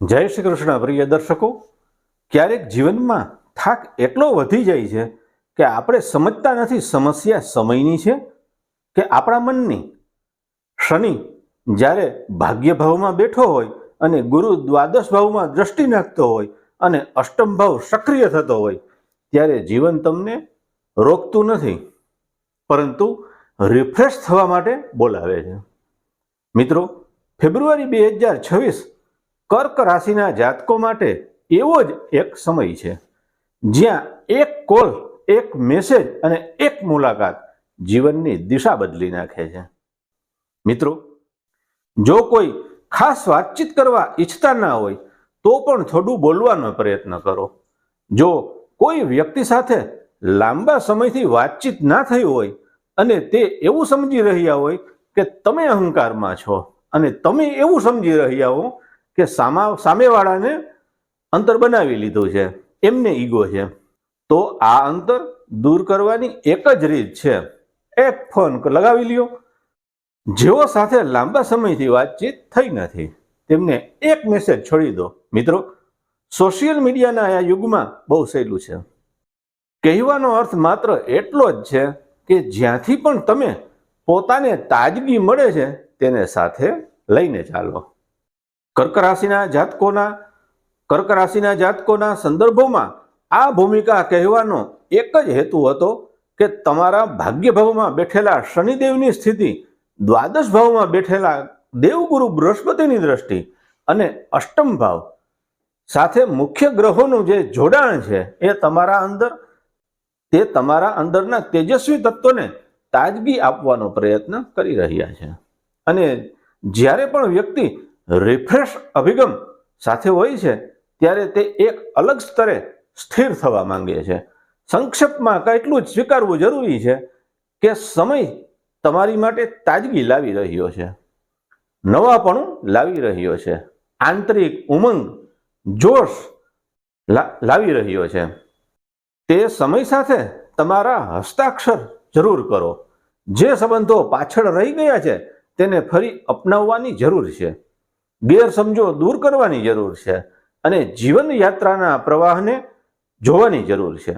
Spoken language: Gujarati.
જય શ્રી કૃષ્ણ પ્રિય દર્શકો। ક્યારેક જીવનમાં થાક એટલો વધી જાય છે કે આપણે સમજતા નથી સમસ્યા સમયની છે કે આપણા મનની। શનિ જ્યારે ભાગ્ય ભાવમાં બેઠો હોય અને ગુરુ દ્વાદશ ભાવમાં દ્રષ્ટિ નાખતો હોય અને અષ્ટમ ભાવ સક્રિય થતો હોય ત્યારે જીવન તમને રોકતું નથી, પરંતુ રિફ્રેશ થવા માટે બોલાવે છે। મિત્રો, ફેબ્રુઆરી 2026 કર્ક રાશિના જાતકો માટે એવો જ એક સમય છે જ્યાં એક કોલ, એક મેસેજ અને એક મુલાકાત જીવનની દિશા બદલી નાખે છે। મિત્રો, જો કોઈ ખાસ વાતચીત કરવા ઈચ્છતા ના હોય તો પણ થોડું બોલવાનો પ્રયત્ન કરો। જો કોઈ વ્યક્તિ સાથે લાંબા સમયથી વાતચીત ના થઈ હોય અને તે એવું સમજી રહ્યા હોય કે તમે અહંકારમાં છો અને તમે એવું સમજી રહ્યા હો કે સામેવાળાને અંતર બનાવી લીધું છે, એમને ઈગો છે, તો આ અંતર દૂર કરવાની એક જ રીત છે, એક ફોન લગાવી લ્યો। જેઓ સાથે લાંબા સમયથી વાતચીત થઈ નથી તેમને એક મેસેજ છોડી દો। મિત્રો, સોશિયલ મીડિયાના આ યુગમાં બહુ સહેલું છે। કહેવાનો અર્થ માત્ર એટલો જ છે કે જ્યાંથી પણ તમે પોતાને તાજગી મળે છે તેને સાથે લઈને ચાલો। કર્ક રાશિના જાતકોના સંદર્ભોમાં આ ભૂમિકા કહેવાનો એક જ હેતુ હતો કે તમારા ભાગ્ય ભાવમાં બેઠેલા શનિદેવની સ્થિતિ, દ્વાદશ ભાવમાં બેઠેલા દેવગુરુ બૃહસ્પતિની દ્રષ્ટિ અને અષ્ટમ ભાવ સાથે મુખ્ય ગ્રહોનું જે જોડાણ છે એ તમારા અંદરના તેજસ્વી તત્વોને તાજગી આપવાનો પ્રયત્ન કરી રહ્યા છે। અને જ્યારે પણ વ્યક્તિ રિફ્રેશ અભિગમ સાથે હોય છે ત્યારે તે એક અલગ સ્તરે સ્થિર થવા માંગે છે। સંક્ષેપમાં એટલું જ સ્વીકારવું જરૂરી છે કે સમય તમારી માટે તાજગી લાવી રહ્યો છે, નવાપણું લાવી રહ્યો છે, આંતરિક ઉમંગ, જોશ લાવી રહ્યો છે। તે સમય સાથે તમારા હસ્તાક્ષર જરૂર કરો। જે સંબંધો પાછળ રહી ગયા છે તેને ફરી અપનાવવાની જરૂર છે, ગેરસમજો દૂર કરવાની જરૂર છે અને જીવન યાત્રાના પ્રવાહને જોવાની જરૂર છે।